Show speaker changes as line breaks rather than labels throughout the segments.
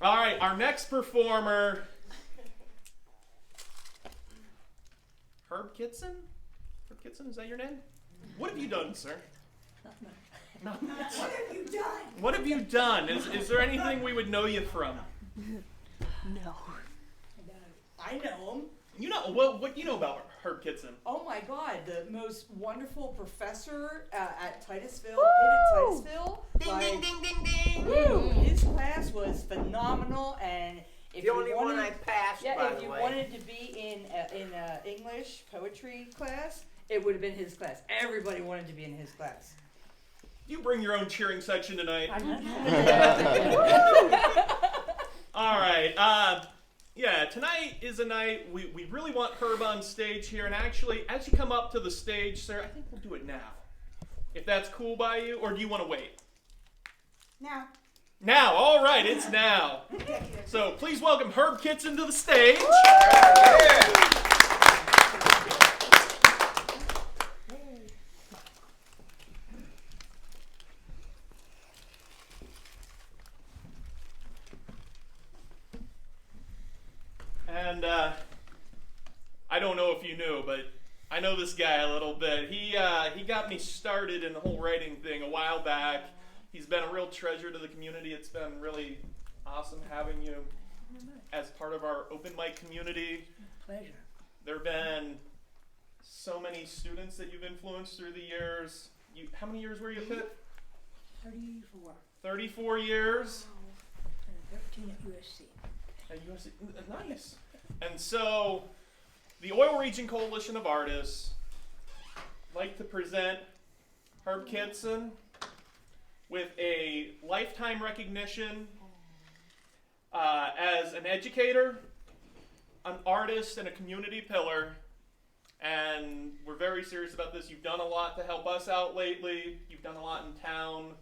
All right, our next performer, Herb Kitson? Herb Kitson, is that your name? What have you done, sir? Not much.
What have you done?
What have you done? Is there anything we would know you from?
No.
I know him.
You know what do you know about Herb Kitson?
Oh my God, the most wonderful professor at Titusville, kid at Titusville.
Ding, ding, ding, ding, ding.
Woo! His class was phenomenal, and if
The
you
only
wanted,
one I passed,
yeah,
by
if
the
you
way.
wanted to be in English poetry class, it would have been his class. Everybody wanted to be in his class.
You bring your own cheering section tonight. All right. Yeah, tonight is a night we really want Herb on stage here. And actually, as you come up to the stage, sir, I think we'll do it now. If that's cool by you, or do you want to wait?
Now.
Now, all right, it's now. So please welcome Herb Kitson to the stage. And I don't know if you knew, but I know this guy a little bit. He got me started in the whole writing thing a while back. He's been a real treasure to the community. It's been really awesome having you as part of our open mic community.
Pleasure.
There have been so many students that you've influenced through the years. How many years were you at Pitt?
34.
34 years.
And 13 at USC.
At USC. Nice. And so, the Oil Region Coalition of Artists like to present Herb Kitson with a lifetime recognition as an educator, an artist, and a community pillar. And we're very serious about this. You've done a lot to help us out lately. You've done a lot in town,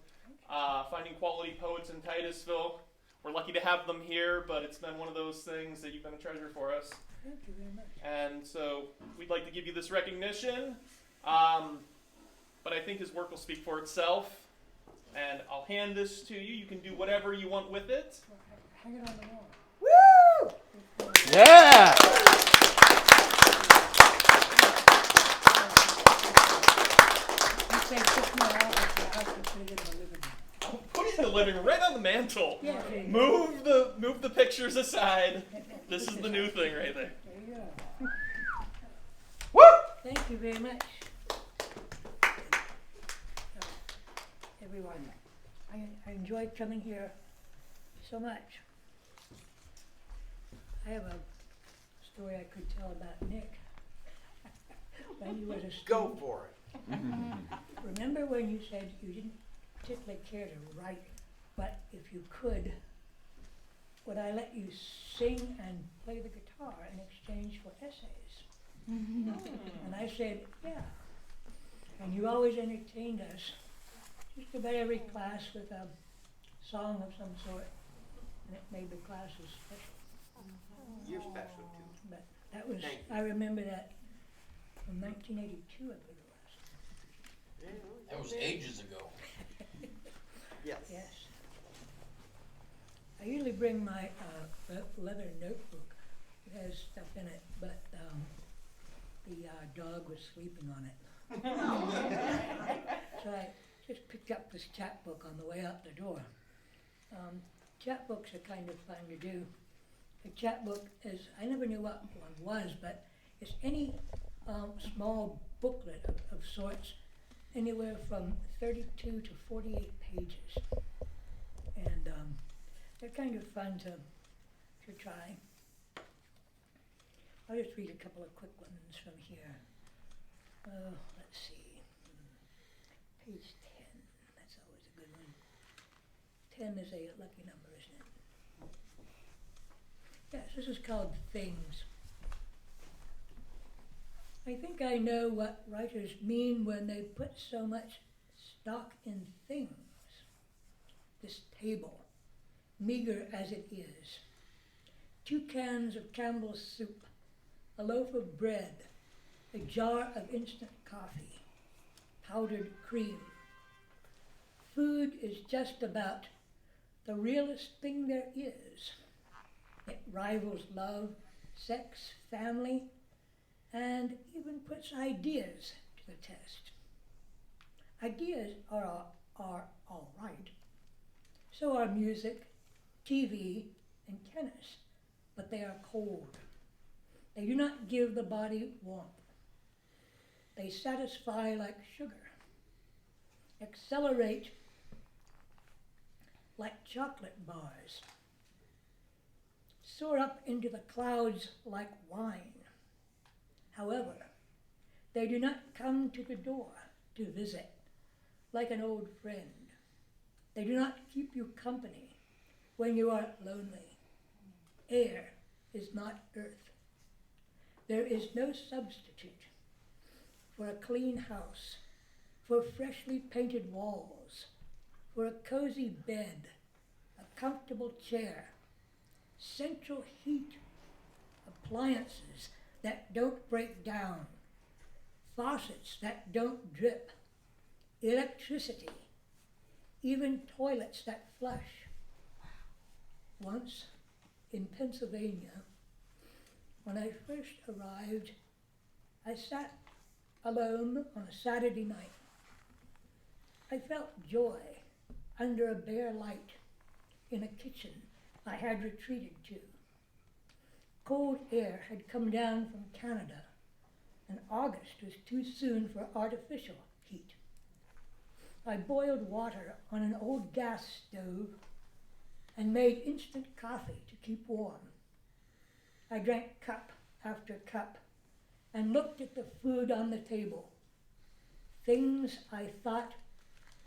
finding quality poets in Titusville. We're lucky to have them here, but it's been one of those things that you've been a treasure for us.
Thank you very much.
And so we'd like to give you this recognition. But I think his work will speak for itself. And I'll hand this to you. You can do whatever you want with it.
Hang it on the wall.
Woo!
Yeah!
You say 6 more hours, I have to put it in the living room.
I'll put it in the living room, right on the mantle.
Yeah, there you go.
Move the pictures aside. This is the new thing right there.
There you go.
Woo!
Thank you very much. Everyone, I enjoyed coming here so much. I have a story I could tell about Nick. When he was a student.
Go for it.
Remember when you said you didn't particularly care to write, but if you could, would I let you sing and play the guitar in exchange for essays? And I said, yeah. And you always entertained us, just about every class with a song of some sort, and it made the classes special.
You're special too.
But that was,
Thank you.
I remember that from 1982, I believe it was.
That was ages ago.
Yes.
Yes. I usually bring my leather notebook. It has stuff in it, but the dog was sleeping on it. So I just picked up this chapbook on the way out the door. Chapbooks are kind of fun to do. A chapbook is, I never knew what one was, but it's any small booklet of sorts, anywhere from 32 to 48 pages. And they're kind of fun to try. I'll just read a couple of quick ones from here. Let's see. Page 10. That's always a good one. 10 is a lucky number, isn't it? Yes, this is called Things. I think I know what writers mean when they put so much stock in things. This table, meager as it is. 2 cans of Campbell's soup, a loaf of bread, a jar of instant coffee, powdered cream. Food is just about the realest thing there is. It rivals love, sex, family, and even puts ideas to the test. Ideas are all right. So are music, TV, and tennis, but they are cold. They do not give the body warmth. They satisfy like sugar, accelerate like chocolate bars, soar up into the clouds like wine. However, they do not come to the door to visit like an old friend. They do not keep you company when you are lonely. Air is not earth. There is no substitute for a clean house, for freshly painted walls, for a cozy bed, a comfortable chair, central heat, appliances that don't break down, faucets that don't drip, electricity, even toilets that flush. Once in Pennsylvania, when I first arrived, I sat alone on a Saturday night. I felt joy under a bare light in a kitchen I had retreated to. Cold air had come down from Canada, and August was too soon for artificial heat. I boiled water on an old gas stove and made instant coffee to keep warm. I drank cup after cup and looked at the food on the table. Things I thought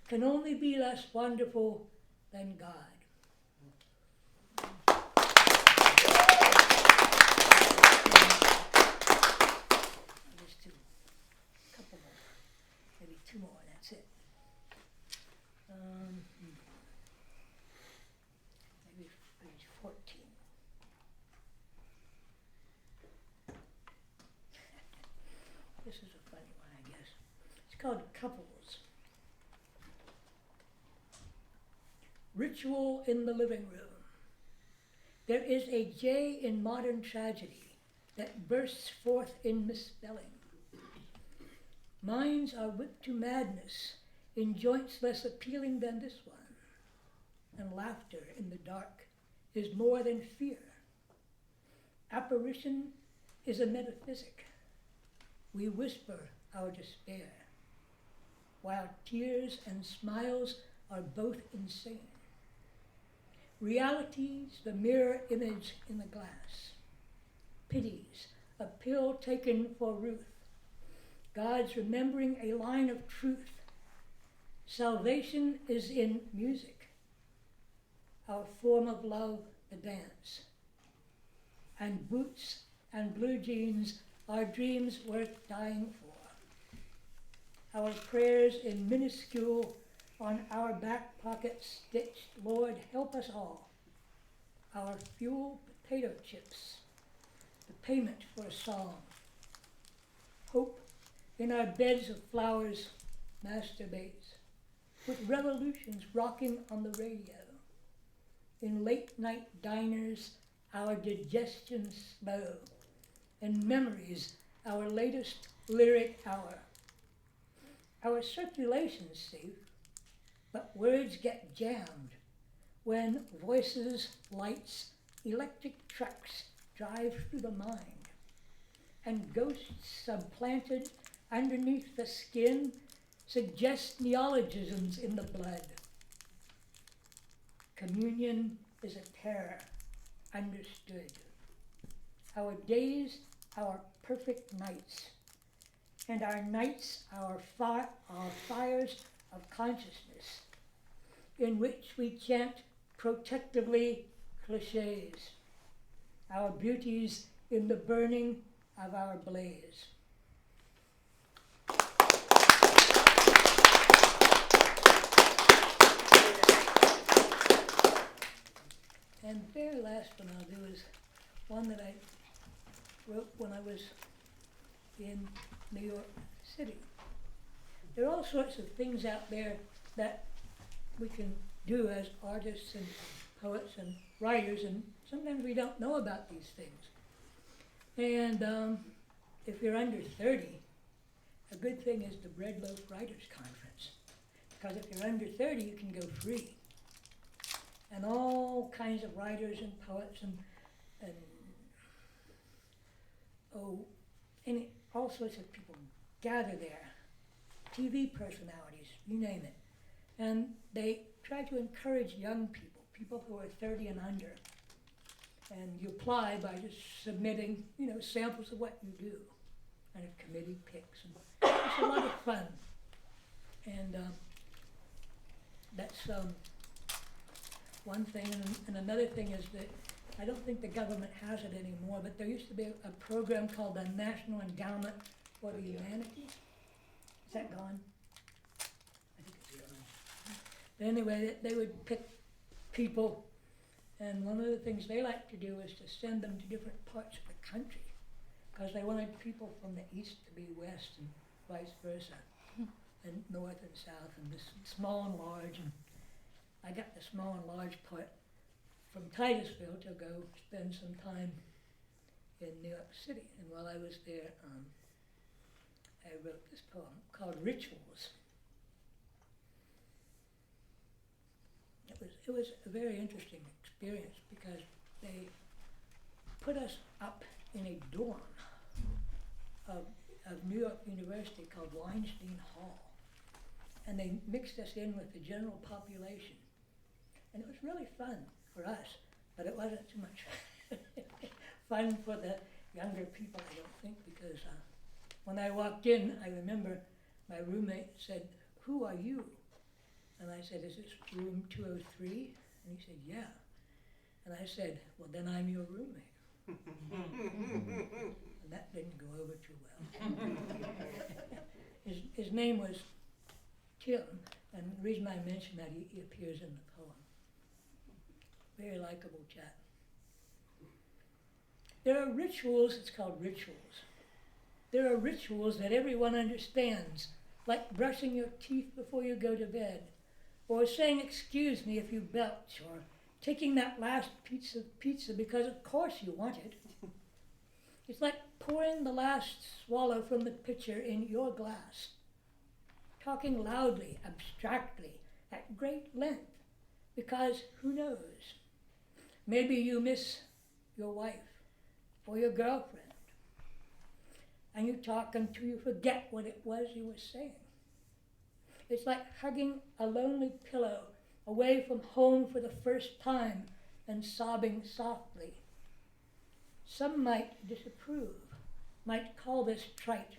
can only be less wonderful than God. Just a couple more, maybe two more, and that's it. Maybe page 14. This is a funny one, I guess. It's called Couples. Ritual in the living room. There is a J in modern tragedy that bursts forth in misspelling. Minds are whipped to madness in joints less appealing than this one, and laughter in the dark is more than fear. Apparition is a metaphysic. We whisper our despair, while tears and smiles are both insane. Reality's the mirror image in the glass. Pity's a pill taken for Ruth. God's remembering a line of truth. Salvation is in music, our form of love, the dance. And boots and blue jeans are dreams worth dying for. Our prayers in minuscule on our back pockets stitched, Lord, help us all. Our fuel, potato chips, the payment for a song. Hope in our beds of flowers masturbates, with revolutions rocking on the radio. In late night diners, our digestion's slow, and memories, our latest lyric hour. Our circulation's safe, but words get jammed when voices, lights, electric trucks drive through the mind, and ghosts supplanted underneath the skin suggest neologisms in the blood. Communion is a terror understood. Our days, our perfect nights, and our nights, our fires of consciousness, in which we chant protectively cliches, our beauties in the burning of our blaze. And the very last one I'll do is one that I wrote when I was in New York City. There are all sorts of things out there that we can do as artists and poets and writers, and sometimes we don't know about these things. And if you're under 30, a good thing is the Bread Loaf Writers Conference, because if you're under 30, you can go free. And all kinds of writers and poets and all sorts of people gather there, TV personalities, you name it. And they try to encourage young people, people who are 30 and under. And you apply by just submitting, samples of what you do. And a committee picks. And it's a lot of fun. And that's one thing. And another thing is that I don't think the government has it anymore, but there used to be a program called the National Endowment for the Humanities. Is that gone? I think it's gone. But anyway, they would pick people, and one of the things they like to do is to send them to different parts of the country, because they wanted people from the east to be west and vice versa, and north and south, and this small and large. And I got the small and large part from Titusville to go spend some time in New York City. And while I was there, I wrote this poem called Rituals. It was a very interesting experience because they put us up in a dorm of New York University called Weinstein Hall. And they mixed us in with the general population. And it was really fun for us, but it wasn't too much fun for the younger people, I don't think, because when I walked in, I remember my roommate said, "Who are you?" And I said, "Is this room 203? And he said, "Yeah." And I said, "Well, then I'm your roommate." And that didn't go over too well. His name was Tim, and the reason I mention that, he appears in the poem. Very likable chap. There are rituals, it's called rituals. There are rituals that everyone understands, like brushing your teeth before you go to bed, or saying excuse me if you belch, or taking that last piece of pizza because of course you want it. It's like pouring the last swallow from the pitcher in your glass, talking loudly, abstractly, at great length, because who knows? Maybe you miss your wife or your girlfriend, and you talk until you forget what it was you were saying. It's like hugging a lonely pillow away from home for the first time and sobbing softly. Some might disapprove, might call this trite.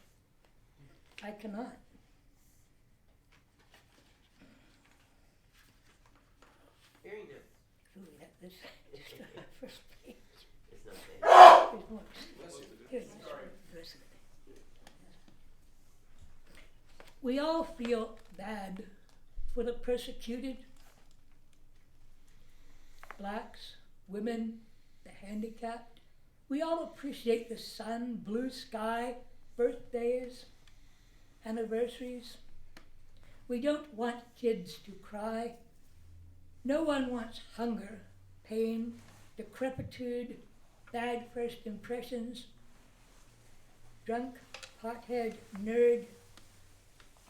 I cannot.
Very nice.
Ooh, this just got the first page.
It's not bad.
Here's more. Here's the rest of it. We all feel bad for the persecuted, blacks, women, the handicapped. We all appreciate the sun, blue sky, birthdays, anniversaries. We don't want kids to cry. No one wants hunger, pain, decrepitude, bad first impressions, drunk, hothead, nerd,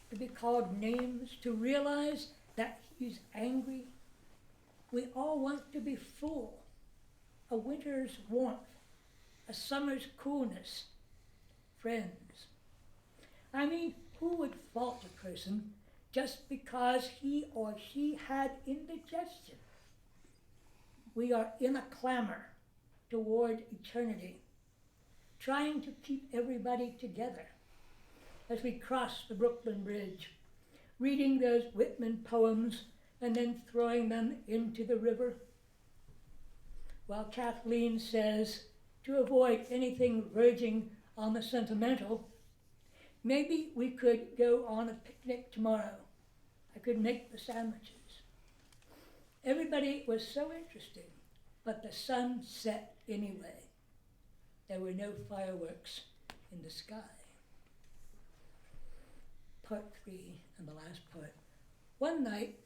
to be called names, to realize that he's angry. We all want to be full, a winter's warmth, a summer's coolness, friends. I mean, who would fault a person just because he or she had indigestion? We are in a clamor toward eternity, trying to keep everybody together as we cross the Brooklyn Bridge, reading those Whitman poems and then throwing them into the river. While Kathleen says, to avoid anything verging on the sentimental, maybe we could go on a picnic tomorrow. I could make the sandwiches. Everybody was so interesting, but the sun set anyway. There were no fireworks in the sky. Part 3 and the last part. One night,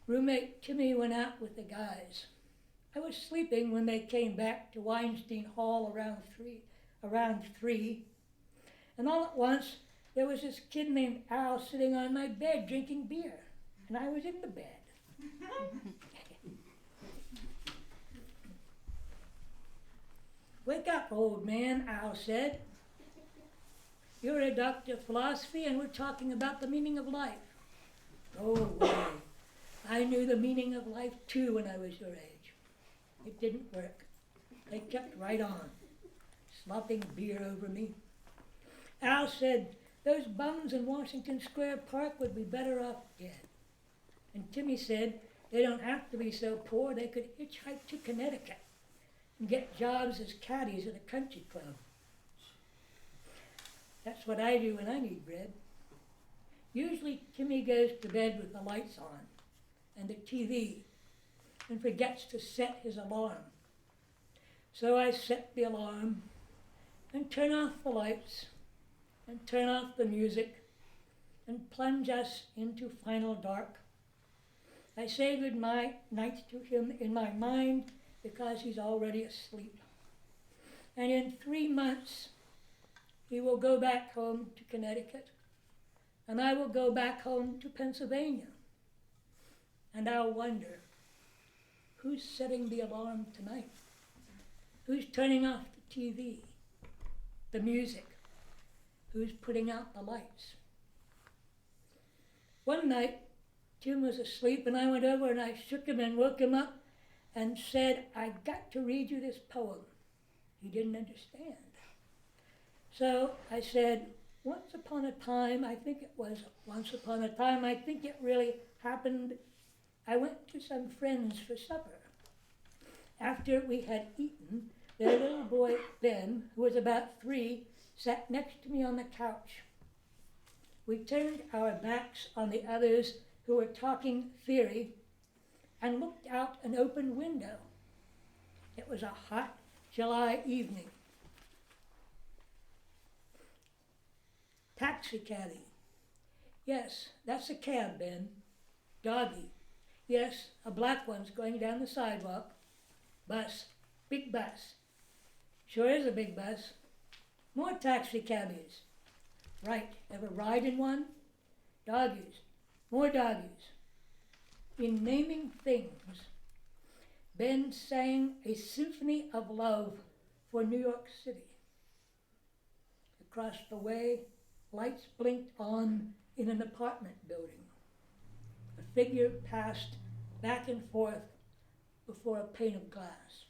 Roommate Timmy went out with the guys. I was sleeping when they came back to Weinstein Hall around three, and all at once there was this kid named Al sitting on my bed drinking beer, and I was in the bed. Wake up, old man, Al said. You're a doctor of philosophy and we're talking about the meaning of life. Go away. I knew the meaning of life too when I was your age. It didn't work. They kept right on, slopping beer over me. Al said, those bums in Washington Square Park would be better off dead. And Timmy said, they don't have to be so poor, they could hitchhike to Connecticut and get jobs as caddies at a country club. That's what I do when I need bread. Usually Timmy goes to bed with the lights on and the TV and forgets to set his alarm. So I set the alarm and turn off the lights and turn off the music and plunge us into final dark. I say good night to him in my mind because he's already asleep. And in 3 months, he will go back home to Connecticut, and I will go back home to Pennsylvania. And I'll wonder, who's setting the alarm tonight? Who's turning off the TV, the music? Who's putting out the lights? One night, Tim was asleep, and I went over and I shook him and woke him up and said, I've got to read you this poem. He didn't understand. So I said, once upon a time, I think it really happened, I went to some friends for supper. After we had eaten, their little boy, Ben, who was about 3, sat next to me on the couch. We turned our backs on the others who were talking theory and looked out an open window. It was a hot July evening. Taxi caddy. Yes, that's a cab, Ben. Doggy. Yes, a black one's going down the sidewalk. Bus. Big bus. Sure is a big bus. More taxi cabbies. Right. Ever ride in one? Doggies. More doggies. In naming things, Ben sang a symphony of love for New York City. Across the way, lights blinked on in an apartment building. A figure passed back and forth before a pane of glass.